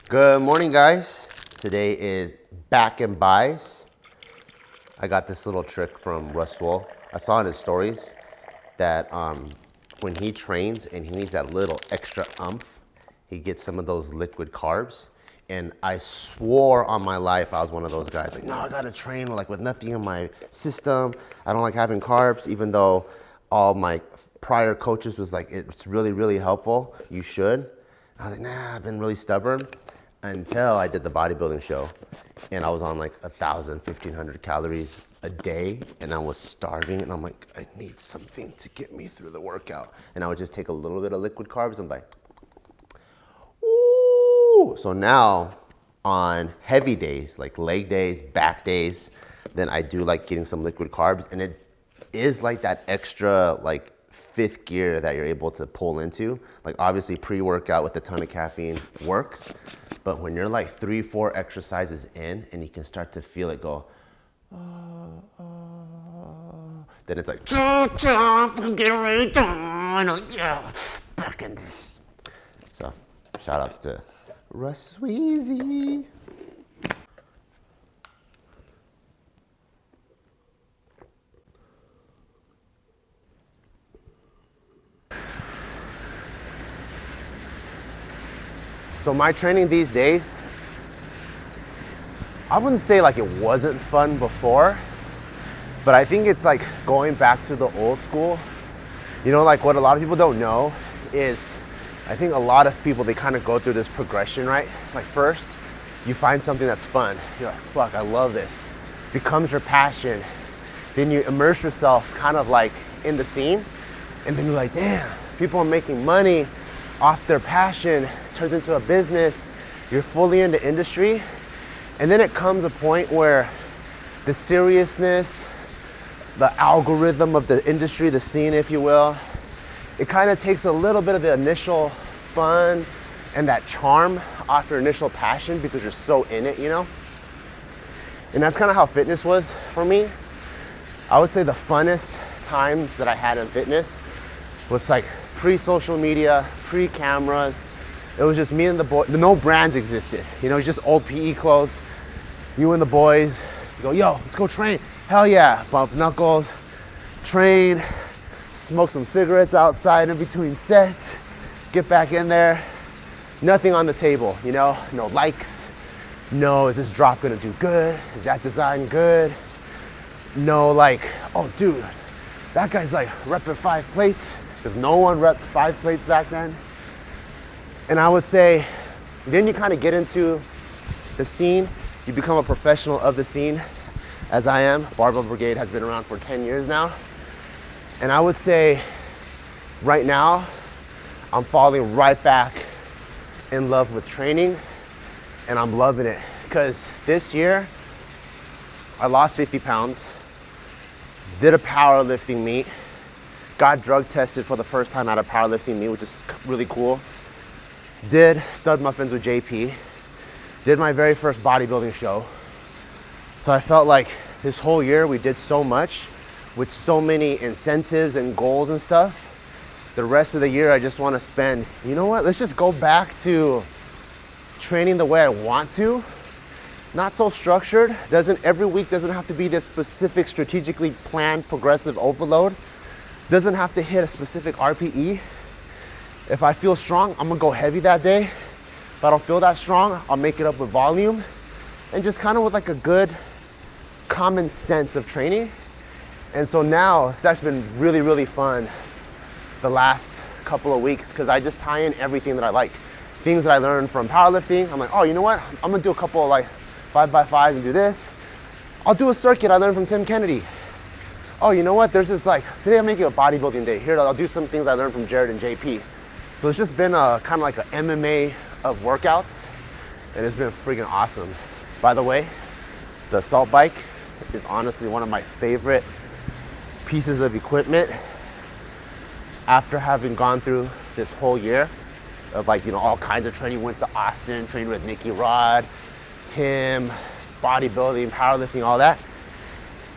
Good morning, guys. Today is back and buys. I got this little trick from Russ Wool. I saw in his stories that when he trains and he needs that little extra umph, he gets some of those liquid carbs. And I swore on my life I was one of those guys. Like, no, I gotta train with nothing in my system. I don't like having carbs, even though all my prior coaches was like, it's really, really helpful. You should. I was like, nah, I've been really stubborn. Until I did the bodybuilding show and I was on like 1,000, 1,500 calories a day and I was starving and I'm like, I need something to get me through the workout. And I would just take a little bit of liquid carbs. I'm like, ooh. So now on heavy days, like leg days, back days, then I do like getting some liquid carbs, and it is like that extra like fifth gear that you're able to pull into. Like obviously pre-workout with a ton of caffeine works, but when you're like 3-4 exercises in and you can start to feel it go, then it's like, get ready, back in this. So shout outs to Russ Weezy. So my training these days, I wouldn't say like it wasn't fun before, but I think it's like going back to the old school. You know, like what a lot of people don't know is, I think a lot of people, they kind of go through this progression, right? Like first, you find something that's fun. You're like, fuck, I love this. Becomes your passion. Then you immerse yourself kind of like in the scene. And then you're like, damn, people are making money off their passion, turns into a business. You're fully in the industry. And then it comes a point where the seriousness, the algorithm of the industry, the scene, if you will, it kind of takes a little bit of the initial fun and that charm off your initial passion because you're so in it, you know? And that's kind of how fitness was for me. I would say the funnest times that I had in fitness was like pre-social media, pre-cameras. It was just me and the boys. No brands existed. You know, it's just old PE clothes. You and the boys, you go, yo, let's go train. Hell yeah, bump knuckles, train, smoke some cigarettes outside in between sets, get back in there. Nothing on the table, you know? No likes. No, is this drop gonna do good? Is that design good? No, like, oh dude, that guy's like repping 5 plates, because no one repped 5 plates back then. And I would say, then you kind of get into the scene, you become a professional of the scene, as I am. Barbell Brigade has been around for 10 years now. And I would say, right now, I'm falling right back in love with training, and I'm loving it. Because this year, I lost 50 pounds, did a powerlifting meet, got drug tested for the first time at a powerlifting meet, which is really cool. Did stud muffins with JP, did my very first bodybuilding show. So I felt like this whole year we did so much with so many incentives and goals and stuff. The rest of the year I just want to spend, you know what, let's just go back to training the way I want to. Not so structured. Every week doesn't have to be this specific strategically planned progressive overload. Doesn't have to hit a specific RPE. If I feel strong, I'm gonna go heavy that day. If I don't feel that strong, I'll make it up with volume. And just kind of with like a good common sense of training. And so now, that's been really, really fun the last couple of weeks, because I just tie in everything that I like. Things that I learned from powerlifting, I'm like, oh, you know what? I'm gonna do a couple of like 5x5s and do this. I'll do a circuit I learned from Tim Kennedy. Oh, you know what? There's this like, today I'm making a bodybuilding day. Here, I'll do some things I learned from Jared and JP. So it's just been a kind of like an MMA of workouts, and it's been freaking awesome. By the way, the assault bike is honestly one of my favorite pieces of equipment after having gone through this whole year of like, you know, all kinds of training. Went to Austin, trained with Nicky Rod, Tim, bodybuilding, powerlifting, all that.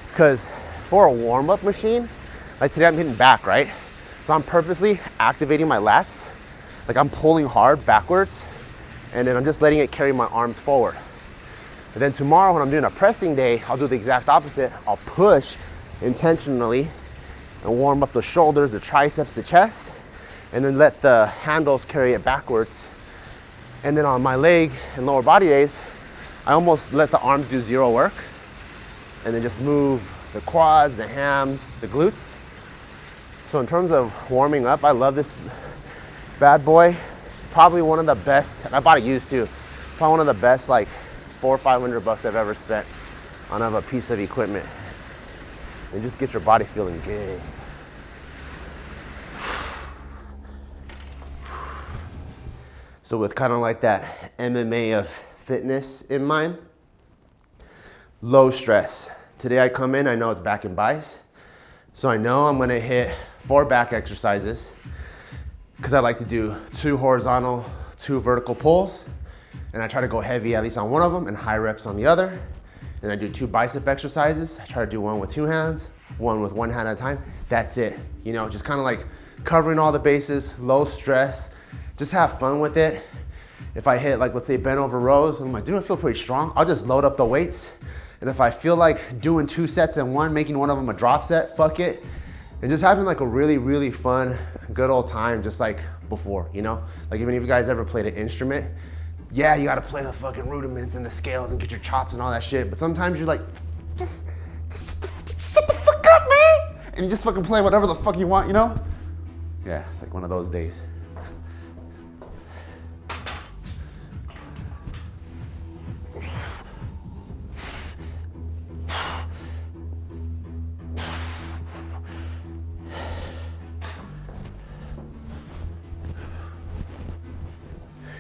Because for a warm-up machine, like today I'm hitting back, right? So I'm purposely activating my lats. Like I'm pulling hard backwards and then I'm just letting it carry my arms forward. And then tomorrow when I'm doing a pressing day, I'll do the exact opposite. I'll push intentionally and warm up the shoulders, the triceps, the chest, and then let the handles carry it backwards. And then on my leg and lower body days, I almost let the arms do zero work, and then just move the quads, the hams, the glutes. So in terms of warming up, I love this bad boy. Probably one of the best, and I bought it used too, probably one of the best like $400 or $500 I've ever spent on a piece of equipment. And just get your body feeling good. So with kind of like that MMA of fitness in mind, low stress. Today I come in, I know it's back and buys. So I know I'm gonna hit 4 back exercises because I like to do 2 horizontal, 2 vertical pulls. And I try to go heavy at least on one of them and high reps on the other. And I do 2 bicep exercises. I try to do one with 2 hands, one with 1 hand at a time. That's it. You know, just kind of like covering all the bases, low stress, just have fun with it. If I hit like, let's say bent over rows, I'm like, dude, I feel pretty strong. I'll just load up the weights. And if I feel like doing 2 sets in one, making one of them a drop set, fuck it. And just having like a really, really fun, good old time, just like before, you know? Like even if you guys ever played an instrument, yeah, you gotta play the fucking rudiments and the scales and get your chops and all that shit. But sometimes you're like, just shut the fuck up, man. And you just fucking play whatever the fuck you want, you know? Yeah, it's like one of those days.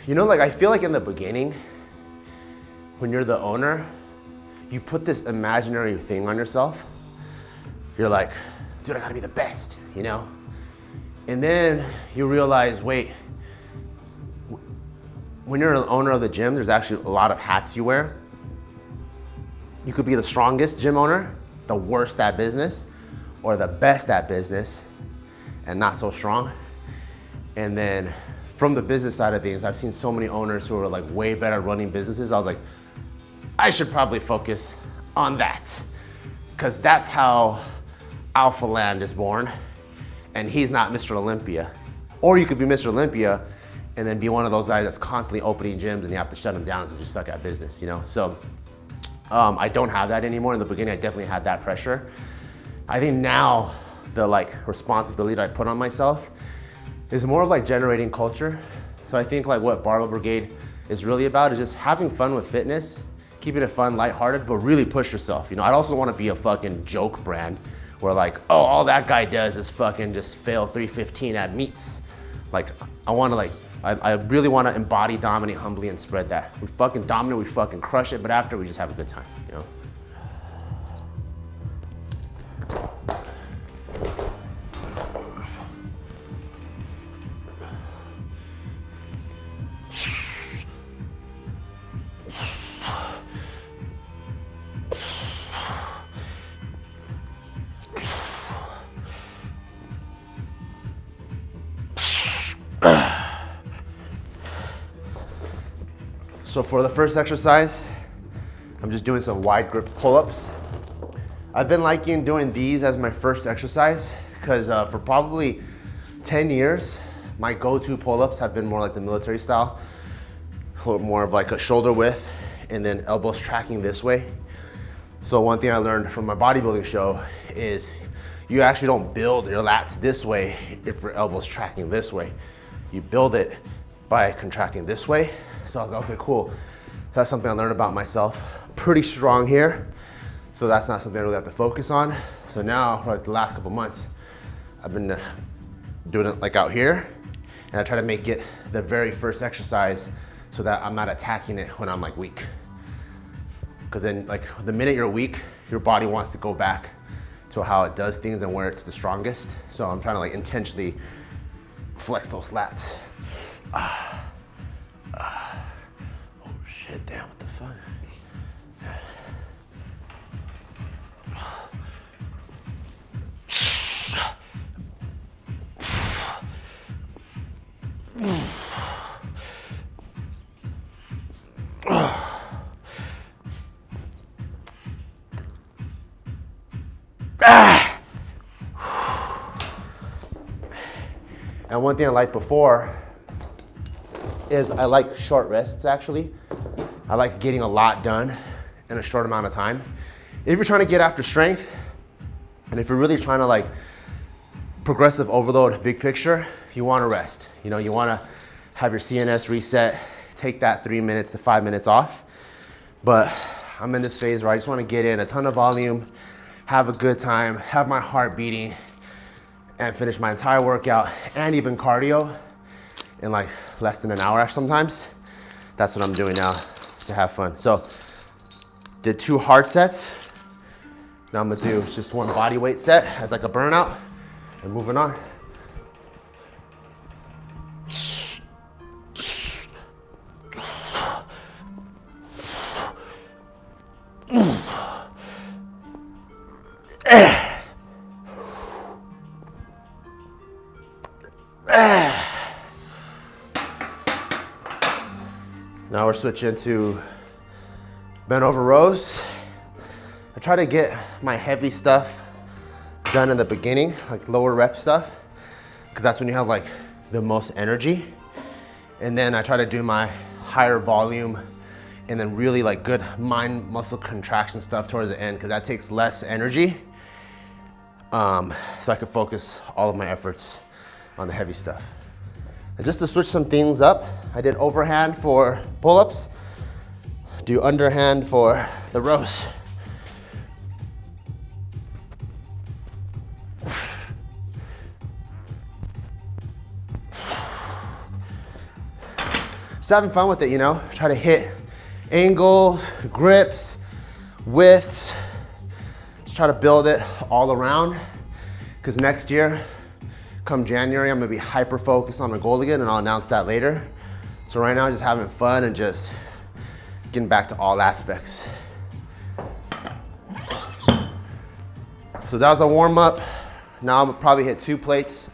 You know, like I feel like in the beginning, when you're the owner, you put this imaginary thing on yourself. You're like, dude, I gotta be the best, you know? And then you realize, wait, when you're an owner of the gym, there's actually a lot of hats you wear. You could be the strongest gym owner, the worst at business, or the best at business and not so strong. And then from the business side of things, I've seen so many owners who are like way better at running businesses. I was like, I should probably focus on that, because that's how Alpha Land is born, and he's not Mr. Olympia. Or you could be Mr. Olympia and then be one of those guys that's constantly opening gyms and you have to shut them down because you suck at business, you know? So I don't have that anymore. In the beginning, I definitely had that pressure. I think now the like responsibility that I put on myself is more of like generating culture. So I think like what Barbell Brigade is really about is just having fun with fitness, keeping it fun, lighthearted, but really push yourself. You know, I also want to be a fucking joke brand where like, oh, all that guy does is fucking just fail 315 at meets. Like, I want to like, I really want to embody, dominate, humbly, and spread that. We fucking dominate, we fucking crush it, but after we just have a good time, you know? So for the first exercise, I'm just doing some wide grip pull-ups. I've been liking doing these as my first exercise because for probably 10 years, my go-to pull-ups have been more like the military style, more of like a shoulder width and then elbows tracking this way. So one thing I learned from my bodybuilding show is you actually don't build your lats this way if your elbows tracking this way. You build it by contracting this way. So I was like, okay, cool. That's something I learned about myself. Pretty strong here. So that's not something I really have to focus on. So now, for like the last couple months, I've been doing it like out here. And I try to make it the very first exercise so that I'm not attacking it when I'm like weak. Because then like the minute you're weak, your body wants to go back to how it does things and where it's the strongest. So I'm trying to like intentionally flex those lats. Oh shit, damn, what the fuck? And one thing I liked before is I like short rests actually. I like getting a lot done in a short amount of time. If you're trying to get after strength, and if you're really trying to like progressive overload big picture, you want to rest. You know, you want to have your CNS reset, take that 3 minutes to 5 minutes off. But I'm in this phase where I just want to get in a ton of volume, have a good time, have my heart beating, and finish my entire workout and even cardio in like less than an hour sometimes. That's what I'm doing now to have fun. So did 2 hard sets. Now I'm gonna do just 1 body weight set as like a burnout and moving on. Now we're switching to bent over rows. I try to get my heavy stuff done in the beginning, like lower rep stuff, because that's when you have like the most energy. And then I try to do my higher volume and then really like good mind muscle contraction stuff towards the end, because that takes less energy. So I can focus all of my efforts on the heavy stuff. And just to switch some things up, I did overhand for pull-ups, do underhand for the rows. Just having fun with it, you know? Try to hit angles, grips, widths. Just try to build it all around, because next year, come January, I'm gonna be hyper focused on the goal again, and I'll announce that later. So right now, just having fun and just getting back to all aspects. So that was a warm up. Now I'm gonna probably hit 2 plates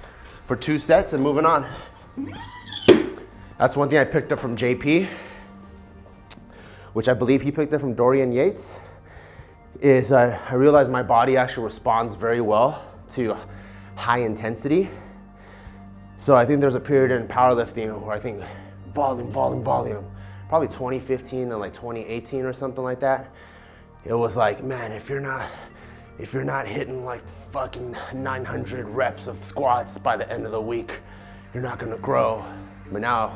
for 2 sets and moving on. That's one thing I picked up from JP, which I believe he picked up from Dorian Yates, is I realized my body actually responds very well to high intensity. So I think there's a period in powerlifting where I think volume, probably 2015 and like 2018 or something like that. It was like, man, if you're not hitting like fucking 900 reps of squats by the end of the week, you're not gonna grow. But now,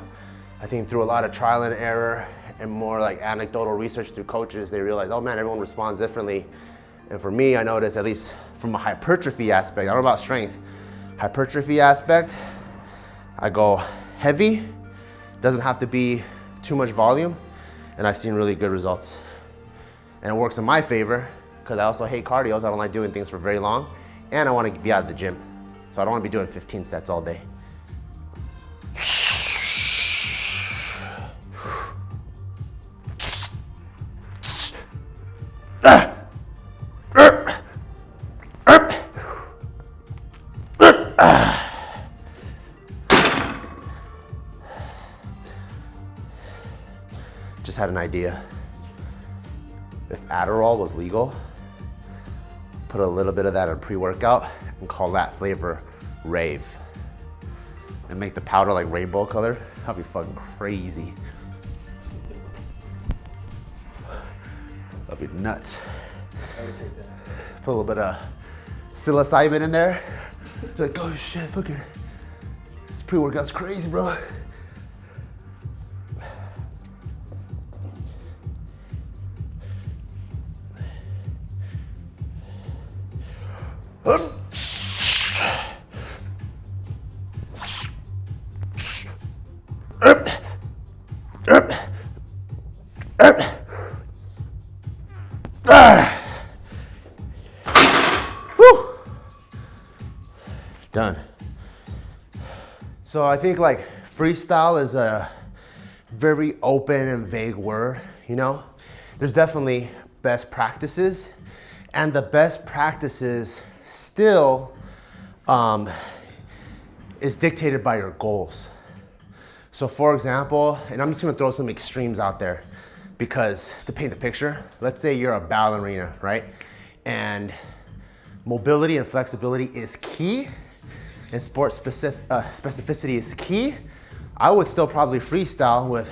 I think through a lot of trial and error and more like anecdotal research through coaches, they realize, oh man, everyone responds differently. And for me, I noticed, at least from a hypertrophy aspect, I don't know about strength, hypertrophy aspect, I go heavy, doesn't have to be too much volume, and I've seen really good results. And it works in my favor, because I also hate cardio, so I don't like doing things for very long, and I want to be out of the gym. So I don't want to be doing 15 sets all day. Just had an idea. If Adderall was legal, put a little bit of that in pre-workout and call that flavor rave. And make the powder like rainbow color. That'd be fucking crazy. That'd be nuts. I would take that. Put a little bit of psilocybin in there. Like, oh shit, fucking, this pre-workout's crazy, bro. Done. So I think like freestyle is a very open and vague word, you know? There's definitely best practices, and the best practices still is dictated by your goals. So for example, and I'm just gonna throw some extremes out there because to paint the picture, let's say you're a ballerina, right? And mobility and flexibility is key, and sport specificity is key, I would still probably freestyle with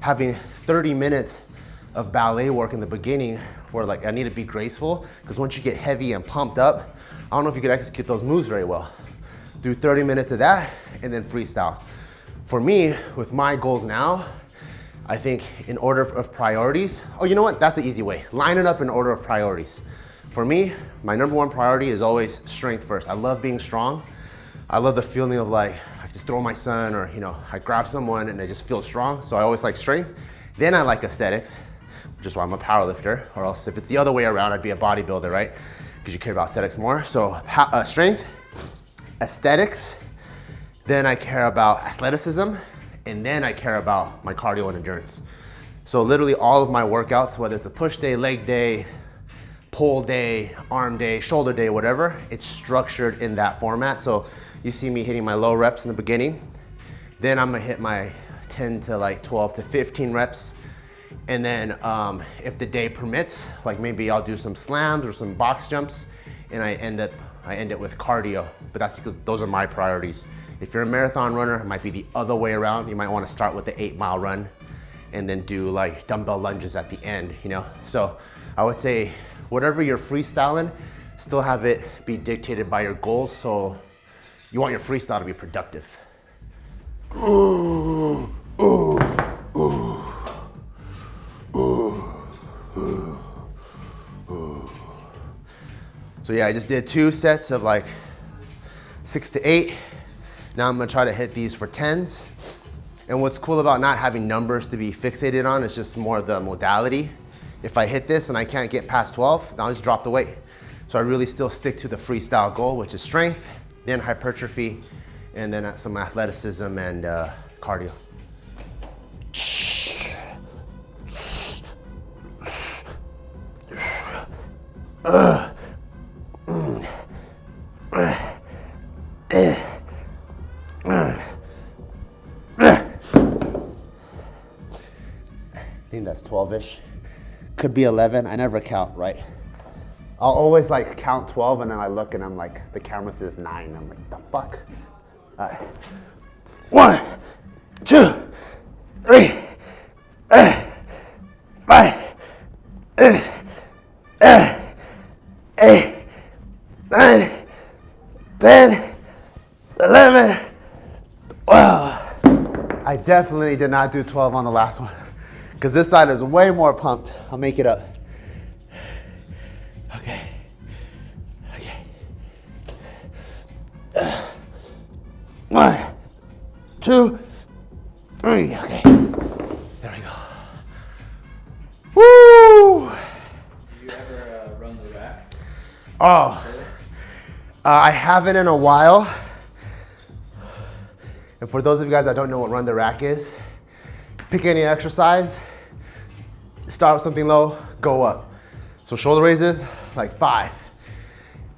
having 30 minutes of ballet work in the beginning where like I need to be graceful, because once you get heavy and pumped up, I don't know if you could execute those moves very well. Do 30 minutes of that and then freestyle. For me, with my goals now, I think in order of priorities, oh, you know what? That's the easy way. Line it up in order of priorities. For me, my #1 priority is always strength first. I love being strong. I love the feeling of like, I just throw my son, or you know, I grab someone and I just feel strong. So I always like strength. Then I like aesthetics, which is why I'm a powerlifter, or else if it's the other way around, I'd be a bodybuilder, right? Because you care about aesthetics more. So strength, aesthetics, then I care about athleticism, and then I care about my cardio and endurance. So literally all of my workouts, whether it's a push day, leg day, pull day, arm day, shoulder day, whatever, it's structured in that format. So you see me hitting my low reps in the beginning, then I'm gonna hit my 10 to like 12 to 15 reps. And then if the day permits, like maybe I'll do some slams or some box jumps, and I end it with cardio. But that's because those are my priorities. If you're a marathon runner, it might be the other way around. You might want to start with the 8-mile run and then do like dumbbell lunges at the end, you know? So I would say whatever you're freestyling, still have it be dictated by your goals. So you want your freestyle to be productive. Ooh, ooh, ooh. So yeah, I just did 2 sets of like 6 to 8. Now I'm gonna try to hit these for 10s. And what's cool about not having numbers to be fixated on is just more of the modality. If I hit this and I can't get past 12, then I'll just drop the weight. So I really still stick to the freestyle goal, which is strength, then hypertrophy, and then some athleticism and cardio. I think that's 12-ish. Could be 11, I never count, right? I'll always like count 12 and then I look and I'm like, the camera says 9. I'm like, the fuck? All right. 1, 2, 3, 5, 8, 9, 10, 11, 12. I definitely did not do 12 on the last one, because this side is way more pumped. I'll make it up. Okay. Okay. 1, 2, 3. Okay. There we go. Woo! Do you ever run the rack? Oh. I haven't in a while. And for those of you guys that don't know what run the rack is, pick any exercise, start with something low, go up. So shoulder raises, like 5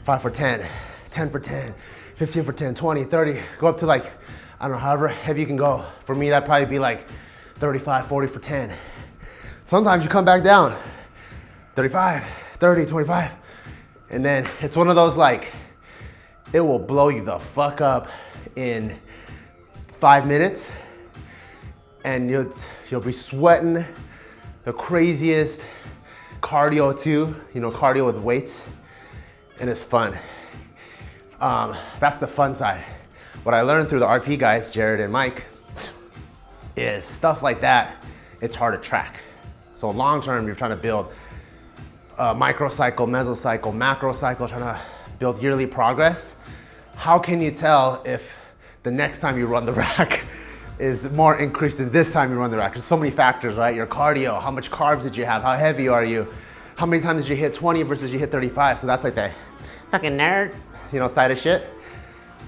for 10, 10 for 10, 15 for 10, 20, 30, go up to like, I don't know, however heavy you can go. For me, that'd probably be like 35, 40 for 10. Sometimes you come back down, 35, 30, 25. And then it's one of those like, it will blow you the fuck up in 5 minutes, and you'll be sweating the craziest cardio too, you know, cardio with weights, and it's fun. That's the fun side. What I learned through the RP guys, Jared and Mike, is stuff like that, it's hard to track. So long term, you're trying to build a microcycle, mesocycle, macro cycle, trying to build yearly progress. How can you tell if the next time you run the rack is more increased than this time you run the rack? There's so many factors, right? Your cardio, how much carbs did you have? How heavy are you? How many times did you hit 20 versus you hit 35? So that's like the fucking nerd, you know, side of shit.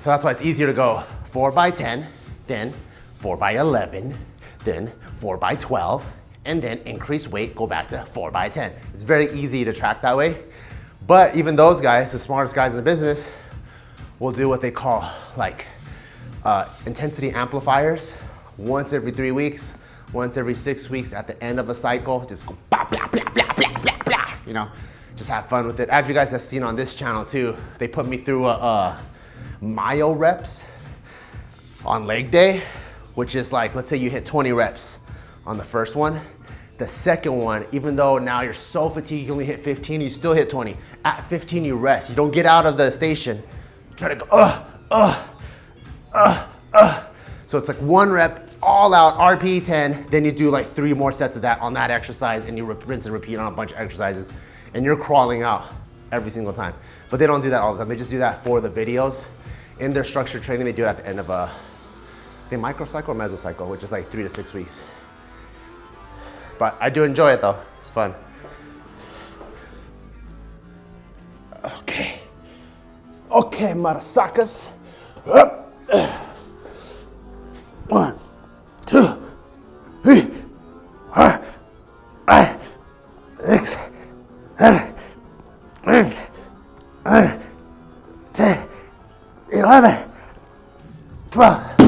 So that's why it's easier to go 4 by 10, then 4 by 11, then 4 by 12, and then increase weight, go back to 4 by 10. It's very easy to track that way. But even those guys, the smartest guys in the business, will do what they call like intensity amplifiers. Once every 3 weeks, once every 6 weeks at the end of a cycle, just go blah, blah, blah, blah, blah, blah, blah, you know, just have fun with it. As you guys have seen on this channel too, they put me through a myo reps on leg day, which is like, let's say you hit 20 reps on the first one. The second one, even though now you're so fatigued, you only hit 15, you still hit 20. At 15, you rest. You don't get out of the station. You try to go, So it's like 1 rep, all out, RPE 10, then you do like 3 more sets of that on that exercise, and you rinse and repeat on a bunch of exercises, and you're crawling out every single time. But they don't do that all the time. They just do that for the videos. In their structured training, they do it at the end of a microcycle or mesocycle, which is like 3 to 6 weeks. But I do enjoy it though, it's fun. Okay. Okay, motherfuckers. 1, 2, 3, 4, 5, 6, 7, 8, 9, 10, 11, 12. I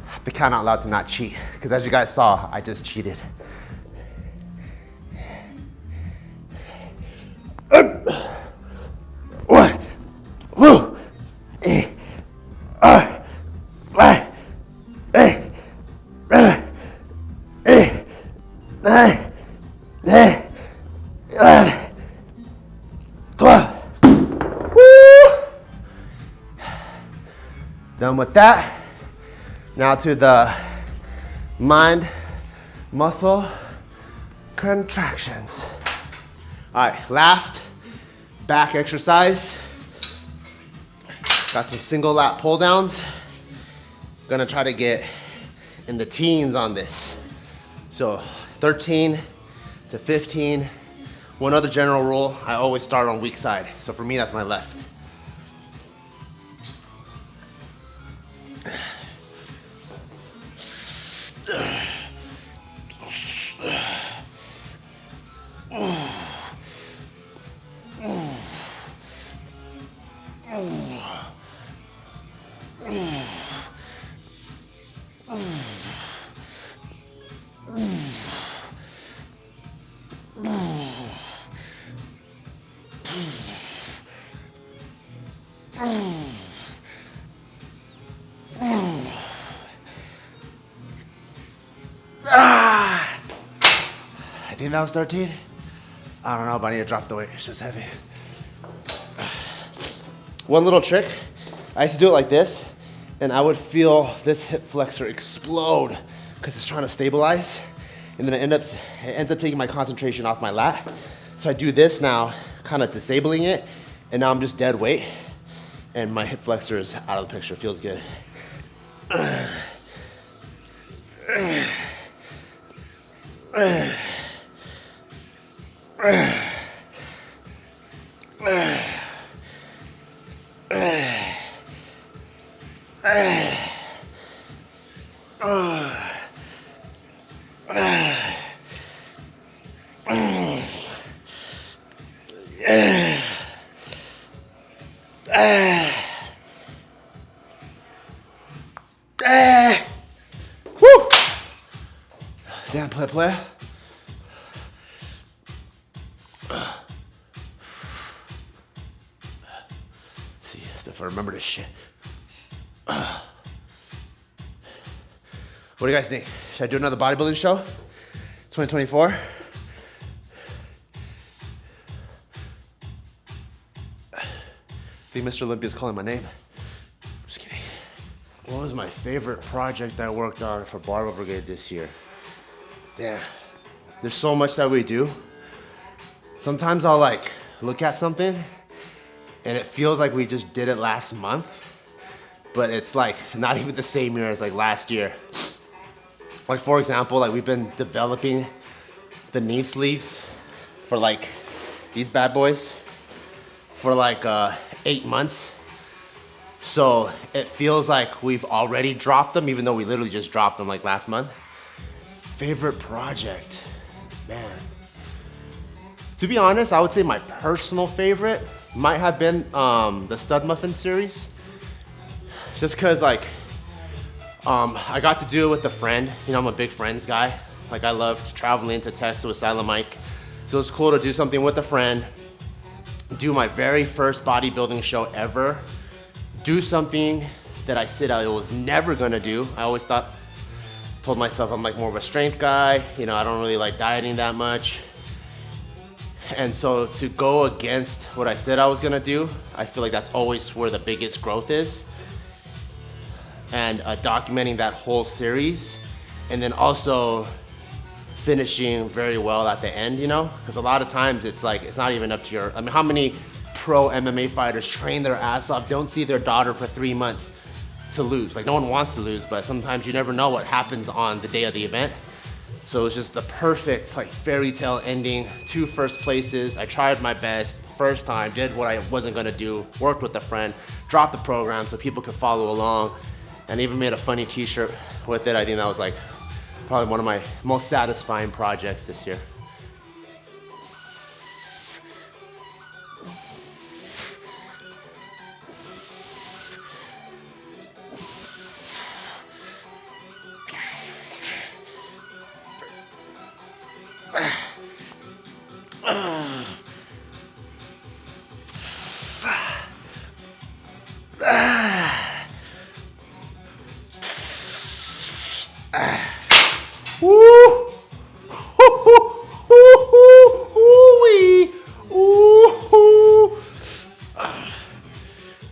have to count out loud to not cheat, because as you guys saw, I just cheated. 1, 2, 3, 4, 5, 6, 7, 8, 9, 10, 11, 12. Woo! Done with that. Now to the mind muscle contractions. All right, last back exercise. Got some single lat pull downs. Gonna try to get in the teens on this. So 13 to 15. One other general rule, I always start on weak side. So for me, that's my left. I think that was 13. I don't know, but I need to drop the weight. It's just heavy. One little trick, I used to do it like this, and I would feel this hip flexor explode because it's trying to stabilize, and then it ends up taking my concentration off my lat. So I do this now, kind of disabling it, and now I'm just dead weight, and my hip flexor is out of the picture. Feels good. Woo! Damn, play. See, if I remember this shit. What do you guys think? Should I do another bodybuilding show? 2024? I think Mr. Olympia's calling my name. I'm just kidding. What was my favorite project I worked on for Barbell Brigade this year? Damn, there's so much that we do. Sometimes I'll like look at something and it feels like we just did it last month, but it's like not even the same year as like last year. Like for example, like we've been developing the knee sleeves for like these bad boys for like 8 months. So it feels like we've already dropped them, even though we literally just dropped them like last month. Favorite project, man. To be honest, I would say my personal favorite might have been the Stud Muffin series. Just cause like, I got to do it with a friend. You know, I'm a big Friends guy. Like I loved traveling to Texas with Silent Mike. So it's cool to do something with a friend, do my very first bodybuilding show ever, do something that I said I was never gonna do. I always told myself I'm like more of a strength guy. You know, I don't really like dieting that much. And so to go against what I said I was gonna do, I feel like that's always where the biggest growth is. And documenting that whole series, and then also finishing very well at the end, you know? Because a lot of times it's like, it's not even up to your, I mean, how many pro MMA fighters train their ass off, don't see their daughter for 3 months to lose? Like, no one wants to lose, but sometimes you never know what happens on the day of the event. So it's just the perfect like fairy tale ending, 2 first places. I tried my best, first time, did what I wasn't gonna do, worked with a friend, dropped the program so people could follow along, and even made a funny t-shirt with it. I think that was like probably one of my most satisfying projects this year.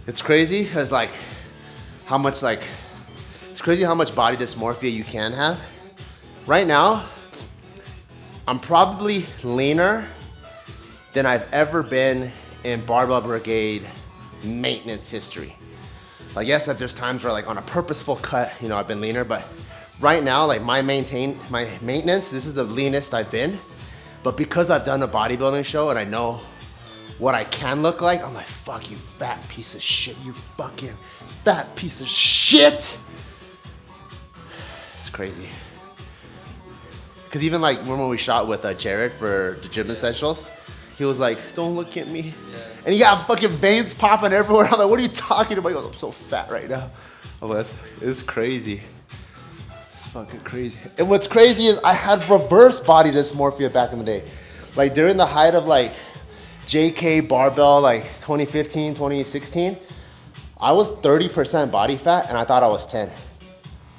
It's crazy because like it's crazy how much body dysmorphia you can have. Right now, I'm probably leaner than I've ever been in Barbell Brigade maintenance history. Like, yes, that there's times where like on a purposeful cut, you know, I've been leaner, but right now, like my maintenance, this is the leanest I've been. But because I've done a bodybuilding show and I know what I can look like, I'm like, fuck you, fat piece of shit, you fucking fat piece of shit. It's crazy. Because even like, remember when we shot with Jared for the Gym Essentials? He was like, don't look at me. Yeah. And he got fucking veins popping everywhere. I'm like, what are you talking about? He goes, I'm so fat right now. I'm like, it's crazy. It's fucking crazy. And what's crazy is I had reverse body dysmorphia back in the day. Like during the height of like JK barbell, like 2015, 2016, I was 30% body fat and I thought I was 10.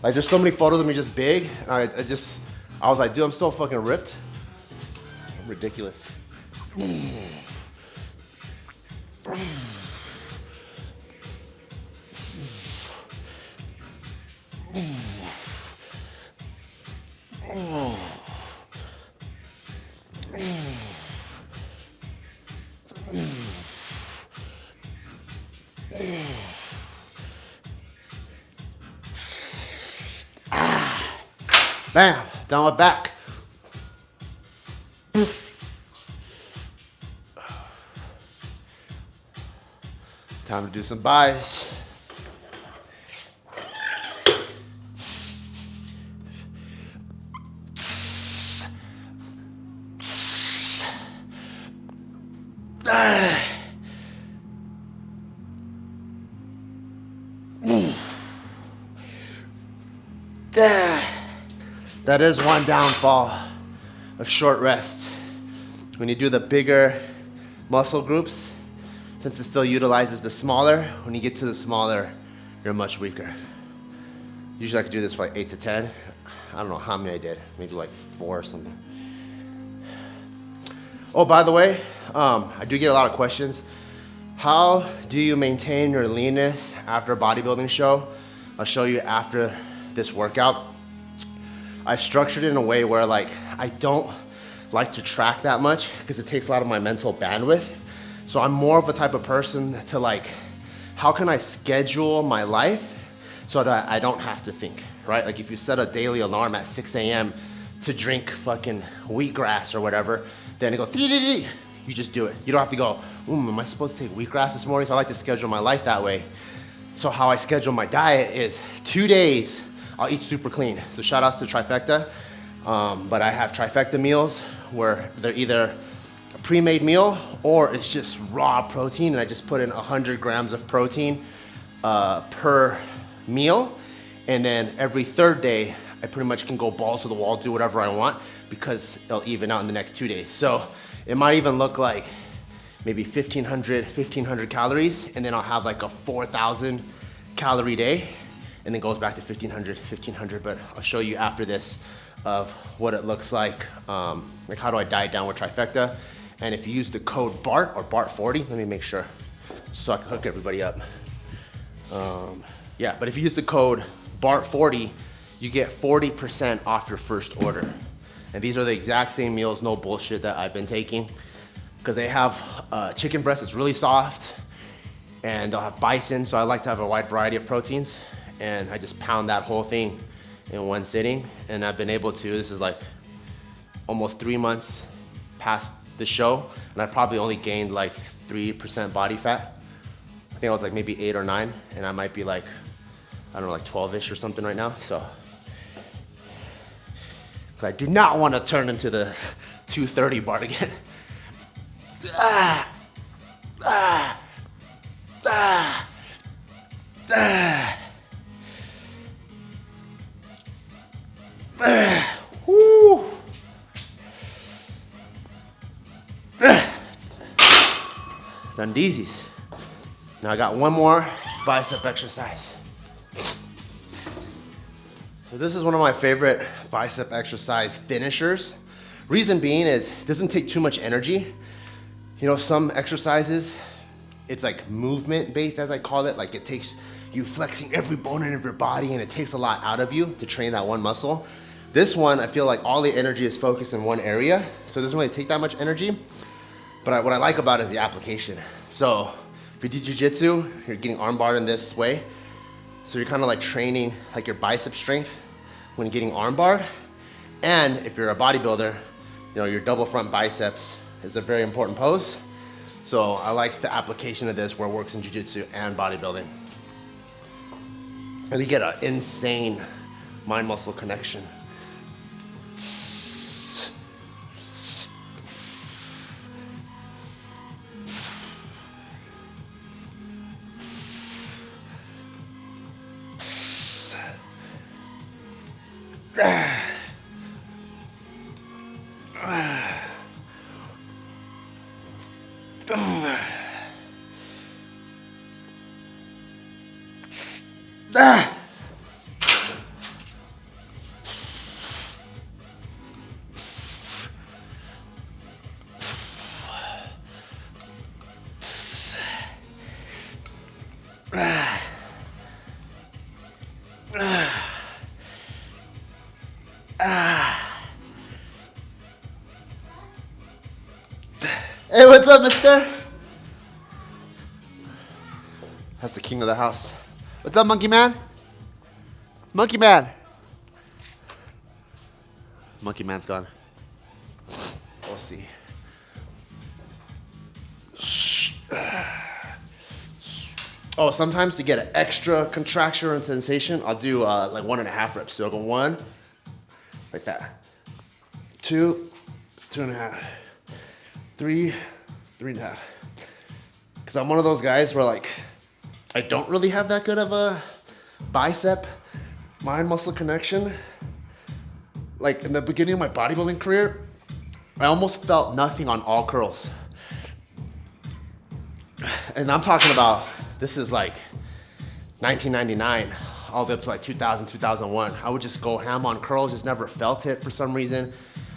Like there's so many photos of me just big. And I was like, dude, I'm so fucking ripped. I'm ridiculous. Bam, down my back. Time to do some buys. That is one downfall of short rests. When you do the bigger muscle groups, since it still utilizes the smaller, when you get to the smaller, you're much weaker. Usually I could do this for like 8 to 10. I don't know how many I did, maybe like 4 or something. Oh, by the way, I do get a lot of questions. How do you maintain your leanness after a bodybuilding show? I'll show you after this workout. I've structured it in a way where like, I don't like to track that much because it takes a lot of my mental bandwidth. So I'm more of a type of person to like, how can I schedule my life so that I don't have to think, right? Like if you set a daily alarm at 6 a.m. to drink fucking wheatgrass or whatever, then it goes, you just do it. You don't have to go, am I supposed to take wheatgrass this morning? So I like to schedule my life that way. So how I schedule my diet is 2 days, I'll eat super clean. So shout outs to Trifecta. But I have Trifecta meals where they're either a pre-made meal or it's just raw protein, and I just put in 100 grams of protein per meal. And then every third day, I pretty much can go balls to the wall, do whatever I want because it'll even out in the next 2 days. So it might even look like maybe 1,500 calories, and then I'll have like a 4,000 calorie day, and then goes back to 1,500, but I'll show you after this of what it looks like how do I diet down with trifecta. And if you use the code BART or BART40, let me make sure so I can hook everybody up. Yeah, but if you use the code BART40, you get 40% off your first order. And these are the exact same meals, no bullshit, that I've been taking, because they have chicken breast that's really soft, and they'll have bison, so I like to have a wide variety of proteins, and I just pound that whole thing in one sitting, and I've been able to, this is like almost 3 months past the show, and I probably only gained like 3% body fat. I think I was like maybe 8 or 9, and I might be like, I don't know, like 12-ish or something right now, so. I do not want to turn into the 230 bar again. Woo. Done deezies. Now I got one more bicep exercise. So this is one of my favorite bicep exercise finishers. Reason being is it doesn't take too much energy. You know, some exercises, it's like movement based, as I call it. Like it takes you flexing every bone in your body, and it takes a lot out of you to train that one muscle. This one, I feel like all the energy is focused in one area, so it doesn't really take that much energy. But what I like about it is the application. So if you do jiu-jitsu, you're getting armbarred in this way. So you're kind of like training like your bicep strength when getting armbarred. And if you're a bodybuilder, you know, your double front biceps is a very important pose. So I like the application of this where it works in jiu-jitsu and bodybuilding. And you get an insane mind-muscle connection. Hey, what's up, mister? That's the king of the house. What's up, monkey man? Monkey man. Monkey man's gone. We'll see. Oh, sometimes to get an extra contraction and sensation, I'll do like 1.5 reps. So I'll go 1, like that. 2, 2.5. 3, 3.5. Because I'm one of those guys where like, I don't really have that good of a bicep mind muscle connection. Like in the beginning of my bodybuilding career, I almost felt nothing on all curls. And I'm talking about, this is like 1999, all the way up to like 2000, 2001. I would just go ham on curls, just never felt it for some reason.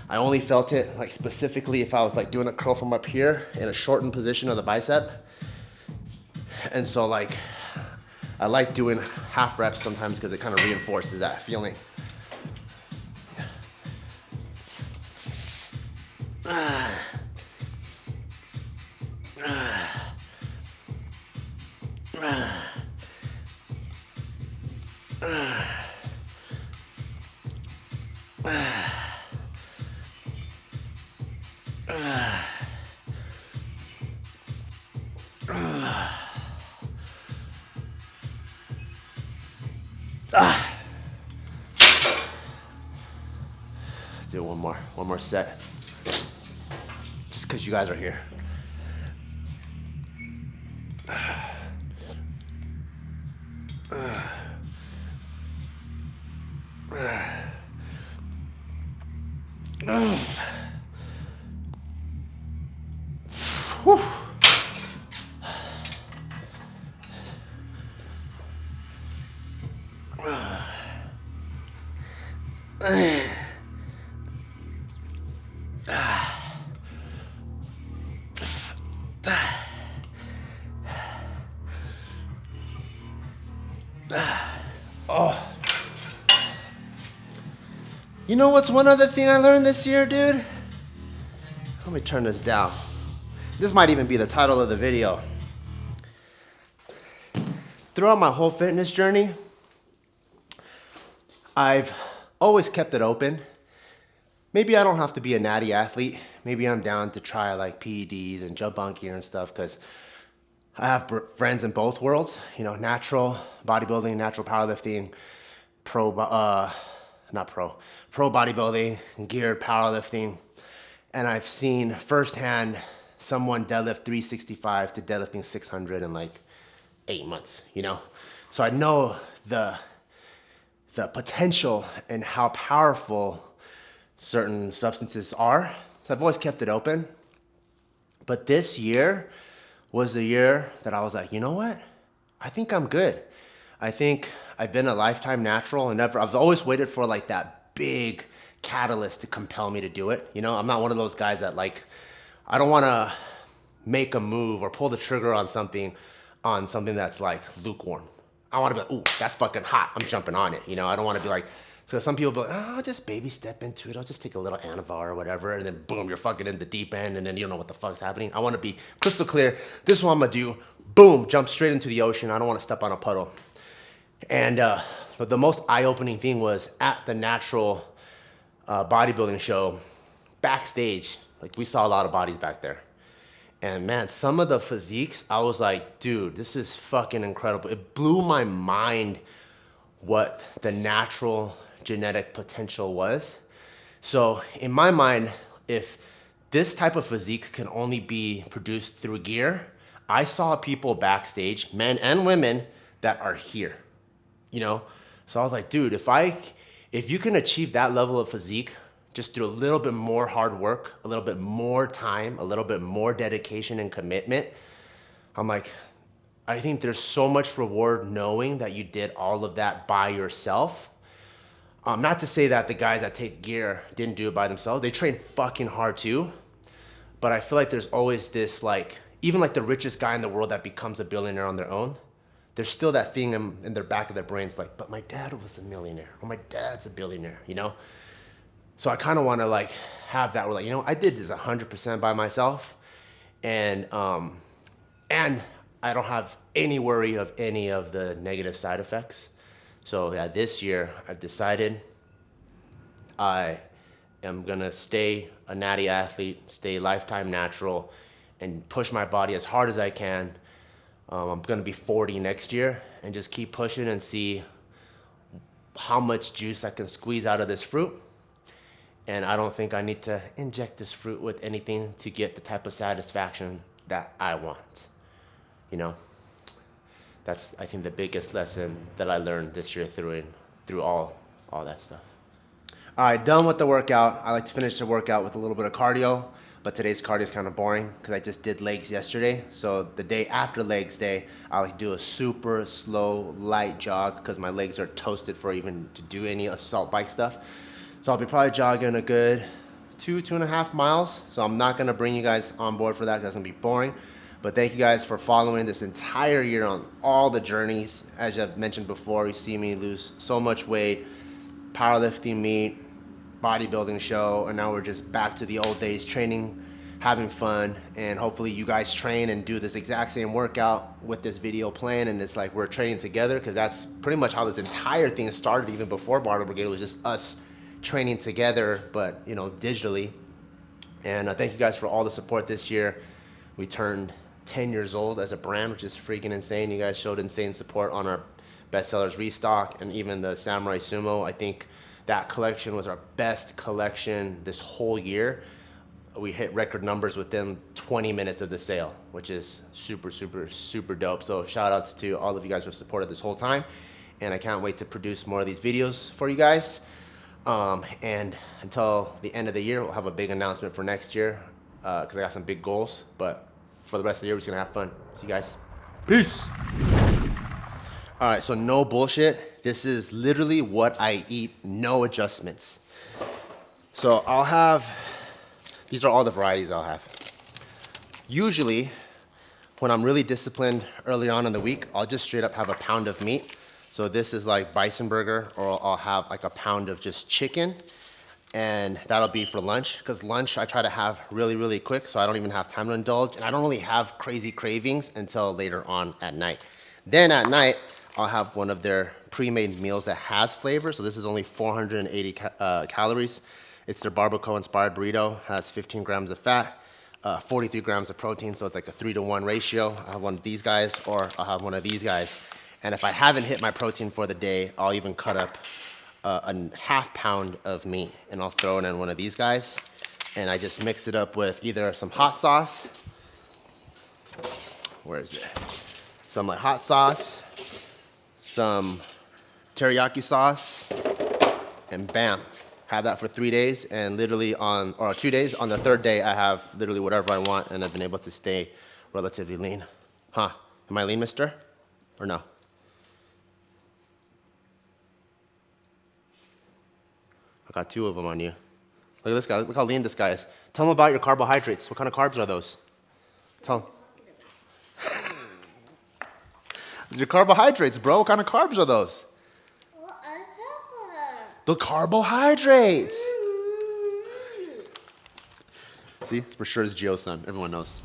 I only felt it like specifically if I was like doing a curl from up here in a shortened position of the bicep. And so like, I like doing half reps sometimes because it kind of reinforces that feeling. Do one more set. Just because you guys are here. Whew. Oh. You know what's one other thing I learned this year, dude? Let me turn this down. This might even be the title of the video. Throughout my whole fitness journey, I've always kept it open. Maybe I don't have to be a natty athlete. Maybe I'm down to try like PEDs and jump on gear and stuff because I have friends in both worlds, you know, natural bodybuilding, natural powerlifting, pro bodybuilding, geared powerlifting. And I've seen firsthand someone deadlift 365 to deadlifting 600 in like 8 months, you know? So I know the potential and how powerful certain substances are. So I've always kept it open. But this year was the year that I was like, you know what? I think I'm good. I think I've been a lifetime natural and I've always waited for like that big catalyst to compel me to do it. You know, I'm not one of those guys that like, I don't want to make a move or pull the trigger on something that's like lukewarm. I want to be like, ooh, that's fucking hot. I'm jumping on it. You know, I don't want to be like, so some people be like, oh, I'll just baby step into it. I'll just take a little Anavar or whatever. And then boom, you're fucking in the deep end. And then you don't know what the fuck's happening. I want to be crystal clear. This is what I'm going to do. Boom, jump straight into the ocean. I don't want to step on a puddle. And but the most eye-opening thing was at the natural bodybuilding show, backstage, like we saw a lot of bodies back there. And man, some of the physiques, I was like, dude, this is fucking incredible. It blew my mind what the natural genetic potential was. So in my mind, if this type of physique can only be produced through gear, I saw people backstage, men and women, that are here, you know? So I was like, dude, if you can achieve that level of physique just through a little bit more hard work, a little bit more time, a little bit more dedication and commitment, I'm like, I think there's so much reward knowing that you did all of that by yourself. Not to say that the guys that take gear didn't do it by themselves. They train fucking hard too. But I feel like there's always this like, even like the richest guy in the world that becomes a billionaire on their own, there's still that thing in their back of their brains like, but my dad was a millionaire, or my dad's a billionaire, you know? So I kind of want to like have that, where like, you know, I did this 100% by myself, and I don't have any worry of any of the negative side effects. So yeah, this year I've decided I am gonna stay a natty athlete, stay lifetime natural, and push my body as hard as I can. I'm gonna be 40 next year and just keep pushing and see how much juice I can squeeze out of this fruit. And I don't think I need to inject this fruit with anything to get the type of satisfaction that I want. You know, that's, I think, the biggest lesson that I learned this year through all that stuff. All right, done with the workout. I like to finish the workout with a little bit of cardio, but today's cardio is kind of boring because I just did legs yesterday. So the day after legs day, I like to do a super slow, light jog because my legs are toasted for even to do any assault bike stuff. So I'll be probably jogging a good 2.5 miles. So I'm not gonna bring you guys on board for that because that's gonna be boring. But thank you guys for following this entire year on all the journeys. As I've mentioned before, you see me lose so much weight, powerlifting meet, bodybuilding show, and now we're just back to the old days, training, having fun, and hopefully you guys train and do this exact same workout with this video playing, and it's like we're training together, because that's pretty much how this entire thing started. Even before Barbell Brigade, it was just us training together, but you know, digitally. And thank you guys for all the support this year. We turned 10 years old as a brand, which is freaking insane. You guys showed insane support on our bestsellers restock and even the Samurai Sumo. I think that collection was our best collection this whole year. We hit record numbers within 20 minutes of the sale, which is super, super, super dope. So shout outs to all of you guys who have supported this whole time. And I can't wait to produce more of these videos for you guys. And until the end of the year, we'll have a big announcement for next year, because I got some big goals. But for the rest of the year, we're just gonna have fun. See you guys. Peace. All right, so no bullshit. This is literally what I eat, no adjustments. So I'll have, these are all the varieties I'll have. Usually, when I'm really disciplined early on in the week, I'll just straight up have a pound of meat. So this is like bison burger, or I'll have like a pound of just chicken, and that'll be for lunch. Because lunch I try to have really, really quick, so I don't even have time to indulge, and I don't really have crazy cravings until later on at night. Then at night, I'll have one of their pre-made meals that has flavor. So this is only 480 calories. It's their barbacoa inspired burrito, has 15 grams of fat, 43 grams of protein, so it's like a 3-to-1 ratio. I'll have one of these guys, or I'll have one of these guys. And if I haven't hit my protein for the day, I'll even cut up a half pound of meat, and I'll throw it in one of these guys. And I just mix it up with either some hot sauce. Where is it? Some like hot sauce, some teriyaki sauce, and bam. Have that for 3 days, and literally or 2 days, on the third day, I have literally whatever I want, and I've been able to stay relatively lean. Huh, am I lean, mister? Or no? I got 2 of them on you. Look at this guy, look how lean this guy is. Tell him about your carbohydrates. What kind of carbs are those? Tell him. Your carbohydrates, bro. What kind of carbs are those? The carbohydrates. See, for sure it's Gio's son. Everyone knows.